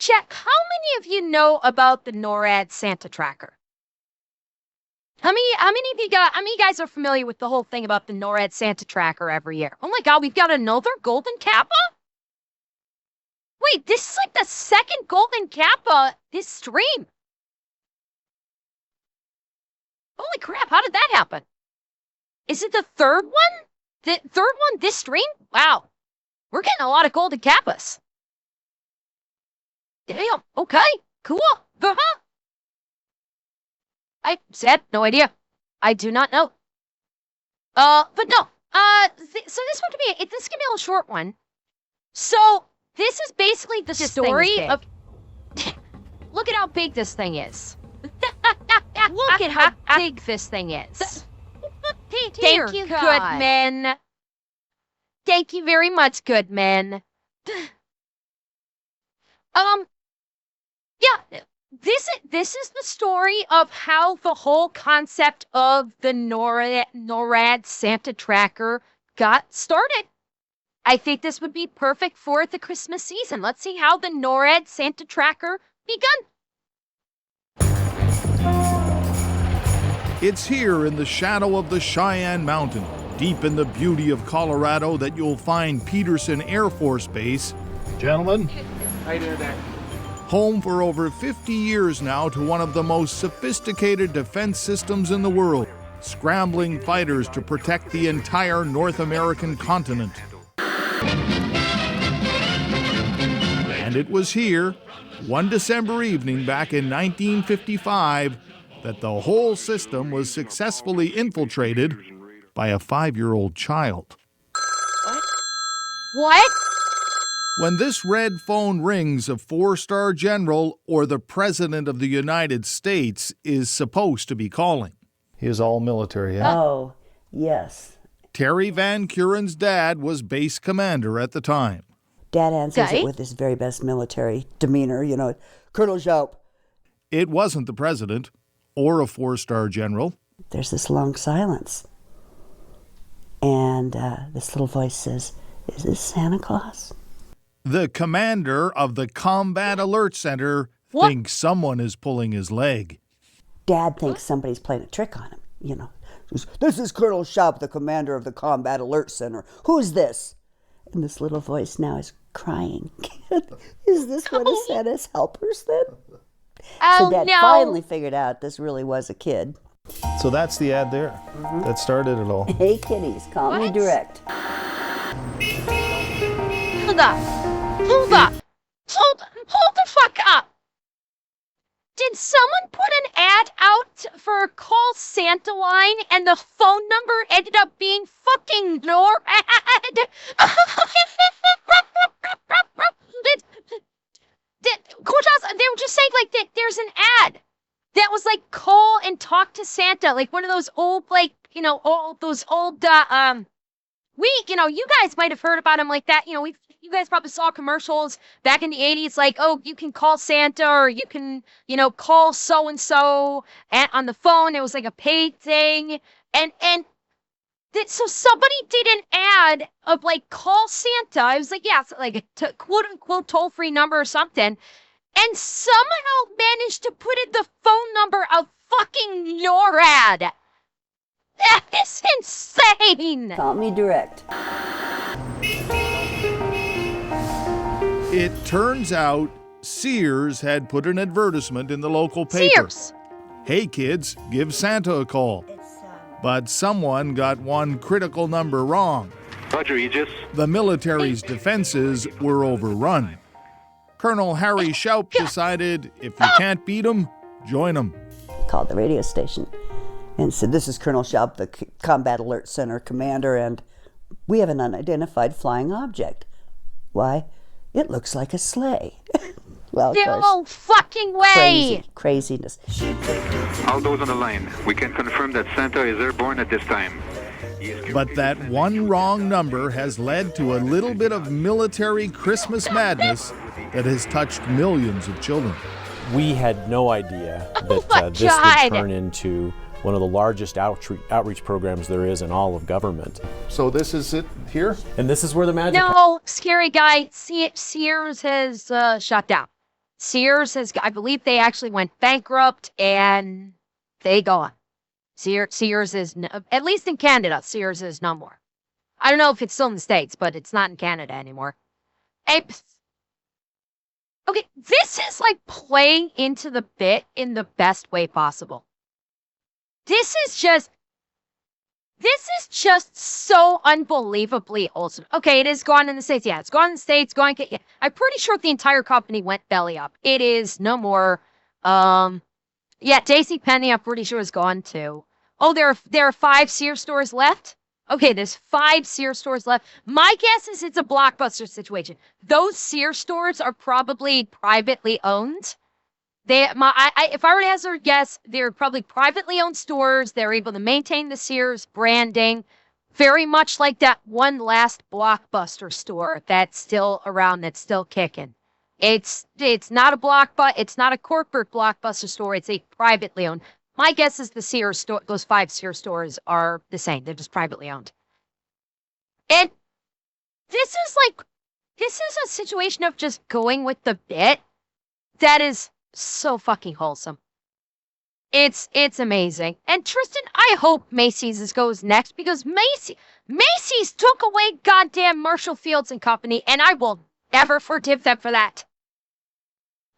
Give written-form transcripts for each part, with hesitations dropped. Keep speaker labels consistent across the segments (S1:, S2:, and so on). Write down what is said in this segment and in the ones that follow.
S1: Chat, how many of you know about the NORAD Santa tracker? How many of you guys are familiar with the whole thing about the NORAD Santa tracker every year? Oh my God, we've got another golden kappa? Wait, this is like the second golden kappa this stream. Holy crap, how did that happen? Is it the third one? The third one this stream? Wow. We're getting a lot of golden kappas. Damn, okay, cool. I said, no idea. I do not know. But no. So this one this is gonna be a little short one. So this is basically the story of. Look at how big this thing is. Look at how big this thing is. Thank you, Goodman. Thank you very much, Goodman. Yeah, this is the story of how the whole concept of the NORAD Santa tracker got started. I think this would be perfect for the Christmas season. Let's see how the NORAD Santa tracker begun.
S2: It's here in the shadow of the Cheyenne Mountain, deep in the beauty of Colorado, that you'll find Peterson Air Force Base.
S3: Gentlemen.
S4: How you doing there?
S2: Home for over 50 years now to one of the most sophisticated defense systems in the world, scrambling fighters to protect the entire North American continent. And it was here, one December evening back in 1955, that the whole system was successfully infiltrated by a 5-year-old child.
S1: What?
S2: When this red phone rings, a 4-star general or the President of the United States is supposed to be calling.
S3: He is all military, yeah?
S5: Oh, yes.
S2: Terry Van Kuren's dad was base commander at the time.
S5: Dad answers it with his very best military demeanor, you know, Colonel Jaup.
S2: It wasn't the president or a 4-star general.
S5: There's this long silence. And this little voice says, "Is this Santa Claus?"
S2: The commander of the Combat Alert Center thinks someone is pulling his leg.
S5: Dad thinks somebody's playing a trick on him, you know. "This is Colonel Jaup, the commander of the Combat Alert Center. Who's this?" And this little voice now is crying. Is this one of Santa's helpers then? So Dad finally figured out this really was a kid.
S3: So that's the ad there. Mm-hmm. That started it all.
S5: Hey kiddies, call me direct.
S1: Hold the fuck up. Did someone put an ad out for a call Santa line and the phone number ended up being fucking NORAD? They were just saying like that there's an ad that was like call and talk to Santa, like one of those old, like, you know, you guys might have heard about them like that. You know, you guys probably saw commercials back in the 80s, like, oh, you can call Santa or you can, you know, call so-and-so on the phone. It was like a paid thing. So somebody did an ad of like, call Santa. I was like, yeah, it's like a quote unquote toll-free number or something. And somehow managed to put in the phone number of fucking NORAD. That is insane.
S5: Call me direct.
S2: It turns out Sears had put an advertisement in the local paper.
S1: Sears.
S2: Hey kids, give Santa a call. But someone got one critical number wrong.
S6: Roger, Aegis.
S2: The military's defenses were overrun. Colonel Harry Shoup decided if you can't beat them, join them.
S5: Called the radio station and said, "This is Colonel Shoup, the Combat Alert Center commander, and we have an unidentified flying object. Why? It looks like a sleigh." Well, of course,
S1: no fucking way!
S5: Craziness.
S6: All those on the line, we can confirm that Santa is airborne at this time.
S2: But that one wrong number has led to a little bit of military Christmas madness that has touched millions of children.
S7: We had no idea that this would turn into one of the largest outreach programs there is in all of government.
S3: So this is it here?
S7: And this is where the magic...
S1: No, scary guy, Sears has shut down. Sears I believe they actually went bankrupt and they gone. Sears is, at least in Canada, Sears is no more. I don't know if it's still in the States, but it's not in Canada anymore. Okay, this is like playing into the bit in the best way possible. This is just so unbelievably awesome. Okay, it is gone in the States. Yeah, it's gone in the States. Yeah. I'm pretty sure the entire company went belly up. It is no more. Yeah, JCPenney, I'm pretty sure is gone too. Oh, there are 5 Sears stores left? Okay, there's 5 Sears stores left. My guess is it's a Blockbuster situation. Those Sears stores are probably privately owned. If I were to hazard a guess, they're probably privately owned stores. They're able to maintain the Sears branding, very much like that one last Blockbuster store that's still around, that's still kicking. It's not it's not a corporate Blockbuster store. It's a privately owned. My guess is the Sears store, those 5 Sears stores are the same. They're just privately owned. And this is a situation of just going with the bit that is so fucking wholesome. It's amazing. And Tristan, I hope Macy's goes next because Macy's took away goddamn Marshall Fields and Company, and I will never forgive them for that.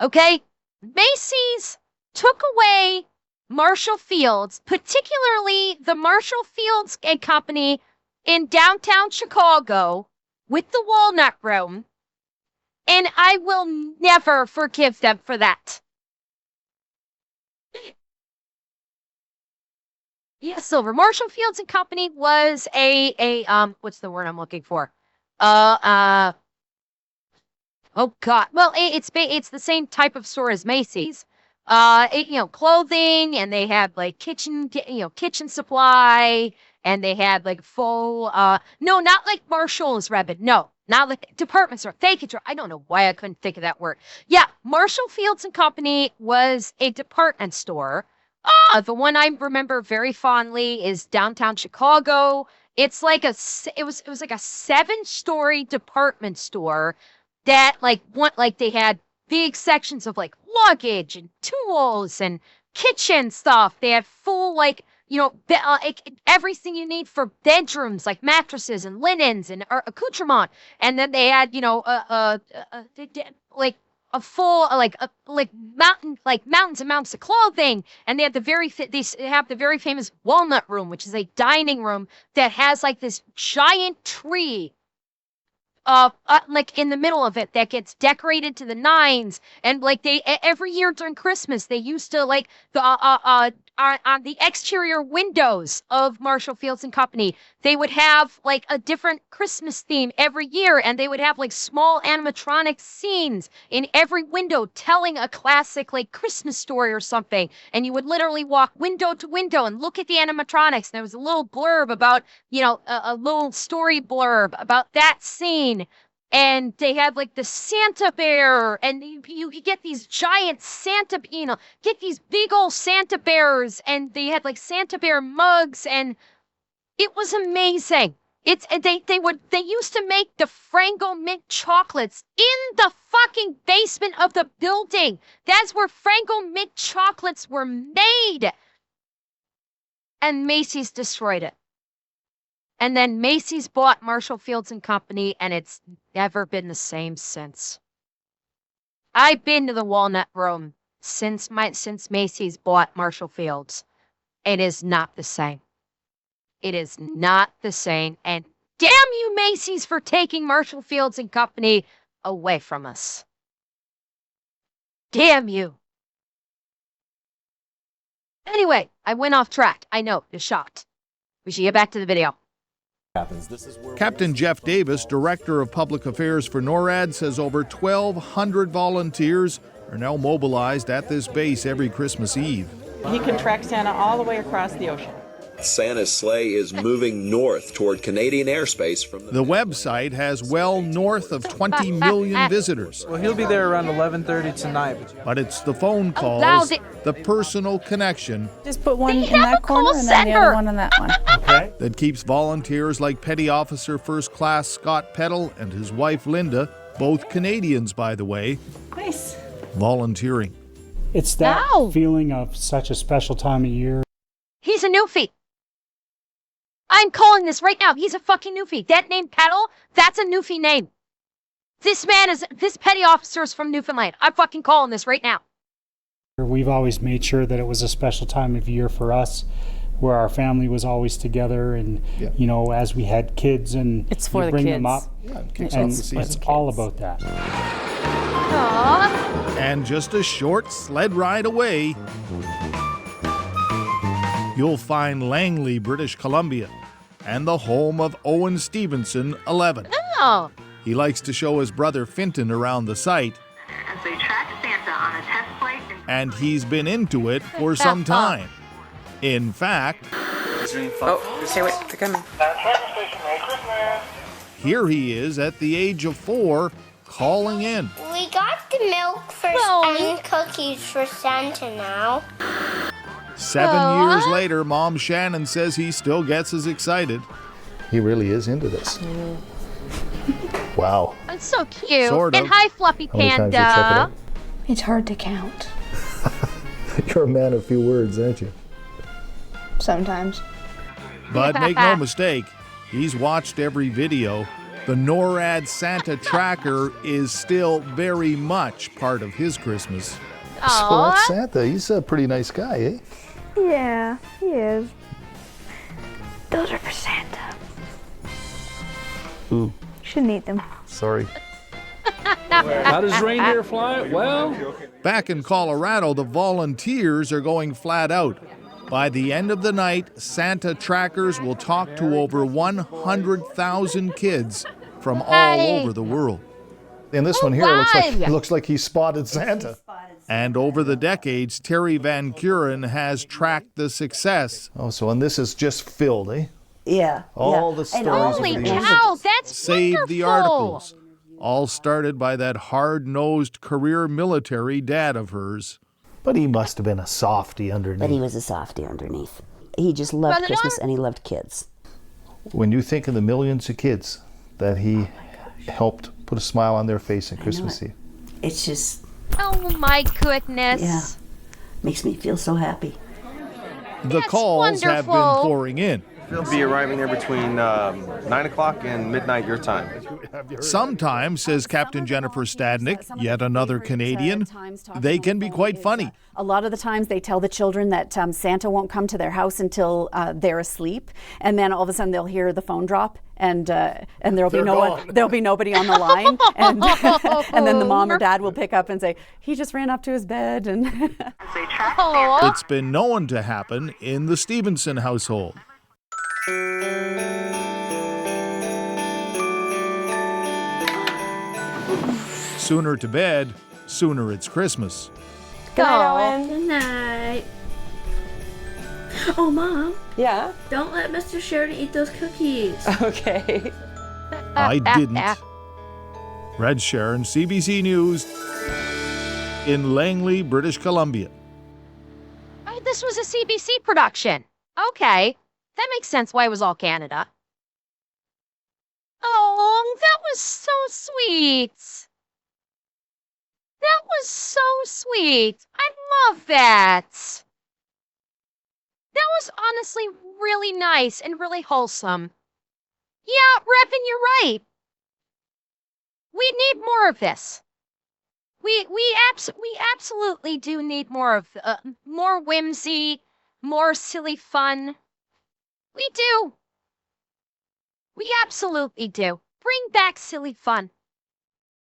S1: Okay? Macy's took away Marshall Fields, particularly the Marshall Fields and Company in downtown Chicago with the Walnut Room, and I will never forgive them for that. Yeah, Silver. Marshall Fields and Company was what's the word I'm looking for? Oh God. Well, it's the same type of store as Macy's. Clothing, and they had like kitchen supply, and they had like full, no, not like Marshall's Rabbit. No, not like department store. Thank you, I don't know why I couldn't think of that word. Yeah, Marshall Fields and Company was a department store. The one I remember very fondly is downtown Chicago. It's like it was like a 7-story department store that they had big sections of like luggage and tools and kitchen stuff. They had full everything you need for bedrooms, like mattresses and linens and accoutrement. And then they had a full mountains and mountains of clothing. And they had they have the very famous Walnut Room, which is a dining room that has like this giant tree in the middle of it that gets decorated to the nines, and every year during Christmas they used to on the exterior windows of Marshall Fields and Company, they would have like a different Christmas theme every year, and they would have like small animatronic scenes in every window telling a classic like Christmas story or something. And you would literally walk window to window and look at the animatronics, and there was a little blurb about, a little story blurb about that scene. And they had like the Santa bear, and you get these giant Santa, get these big old Santa bears, and they had like Santa bear mugs, and it was amazing. They used to make the Frango mint chocolates in the fucking basement of the building. That's where Frango mint chocolates were made. And Macy's destroyed it. And then Macy's bought Marshall Fields and Company, and it's never been the same since. I've been to the Walnut Room since Macy's bought Marshall Fields. It is not the same. It is not the same. And damn you, Macy's, for taking Marshall Fields and Company away from us. Damn you. Anyway, I went off track. I know, you're shocked. We should get back to the video.
S2: Captain Jeff Davis, Director of Public Affairs for NORAD, says over 1,200 volunteers are now mobilized at this base every Christmas Eve.
S4: He can track Santa all the way across the ocean.
S8: Santa's sleigh is moving north toward Canadian airspace from
S2: the website has well north of 20 million visitors.
S9: Well, he'll be there around 11:30 tonight.
S2: But it's the phone calls, the personal connection.
S10: Just put one in that corner and then the other one in that one.
S2: Okay. That keeps volunteers like Petty Officer First Class Scott Peddle and his wife Linda, both Canadians by the way,
S10: nice,
S2: volunteering.
S11: It's that feeling of such a special time of year.
S1: He's a newfie. I'm calling this right now. He's a fucking newfie. That name Petal, that's a newfie name. This petty officer is from Newfoundland. I'm fucking calling this right now.
S11: We've always made sure that it was a special time of year for us, where our family was always together, and you know, as we had kids, and
S10: it's for
S11: you
S10: the
S11: bring
S10: kids.
S11: them up, and it's all about that.
S1: Aww.
S2: And just a short sled ride away, you'll find Langley, British Columbia, and the home of Owen Stevenson, 11.
S1: Oh.
S2: He likes to show his brother Finton around the site,
S12: As they track Santa on a test flight.
S2: and he's been into it for some time. In fact,
S4: Oh, say what? They're coming.
S2: here he is at the age of 4, calling in.
S12: We got the milk and cookies for Santa now.
S2: 7 years later, Mom Shannon says he still gets as excited.
S3: He really is into this. Wow.
S1: That's so cute.
S2: Sort of.
S1: And hi, Fluffy
S3: How many times you check it
S1: Panda.
S3: out?
S10: It's hard to count.
S3: You're a man of few words, aren't you?
S10: Sometimes.
S2: But make no mistake, he's watched every video. The NORAD Santa tracker is still very much part of his Christmas.
S3: So that's Santa. He's a pretty nice guy, eh?
S10: Yeah, he is. Those are for Santa.
S3: Ooh,
S10: Shouldn't eat them.
S3: sorry.
S9: How does reindeer fly? Well,
S2: Back in Colorado, the volunteers are going flat out. By the end of the night, Santa trackers will talk to over 100,000 kids from all over the world.
S3: And this one here looks like he spotted Santa.
S2: And over the decades, Terry Van Kuren has tracked the success.
S3: Oh, so and this is just filled, eh?
S5: Yeah.
S3: All the stories.
S1: Holy
S3: of the
S1: cow, that's
S2: Save
S1: wonderful.
S2: the articles. All started by that hard-nosed career military dad of hers.
S3: But he must have been a softie underneath.
S5: But he was a softie underneath. He just loved Christmas and he loved kids.
S3: When you think of the millions of kids that he helped put a smile on their face on Christmas Eve.
S5: It's just,
S1: Oh my goodness.
S5: yeah, makes me feel so happy.
S2: The
S1: That's
S2: calls have been
S1: wonderful.
S2: pouring in.
S13: He'll be arriving there between 9 o'clock and midnight your time.
S2: Sometimes, says Captain Jennifer Stadnick, yet another Canadian, they can be quite funny.
S14: A lot of the times they tell the children that Santa won't come to their house until they're asleep, and then all of a sudden they'll hear the phone drop, and there'll be nobody on the line, and and then the mom or dad will pick up and say, he just ran up to his bed, and
S2: It's been known to happen in the Stevenson household. Sooner to bed, sooner it's Christmas.
S10: Good night, Owen.
S15: Good night. Oh, Mom.
S4: Yeah?
S15: Don't let Mr. Sheridan eat those cookies.
S4: Okay.
S2: I didn't. Red Sharon, CBC News, in Langley, British Columbia.
S1: Oh, this was a CBC production. Okay. That makes sense why it was all Canada. Oh, that was so sweet. That was so sweet. I love that. That was honestly really nice and really wholesome. Yeah, Revan, you're right. We need more of this. We absolutely do need more of more whimsy, more silly fun. We do. We absolutely do. Bring back silly fun.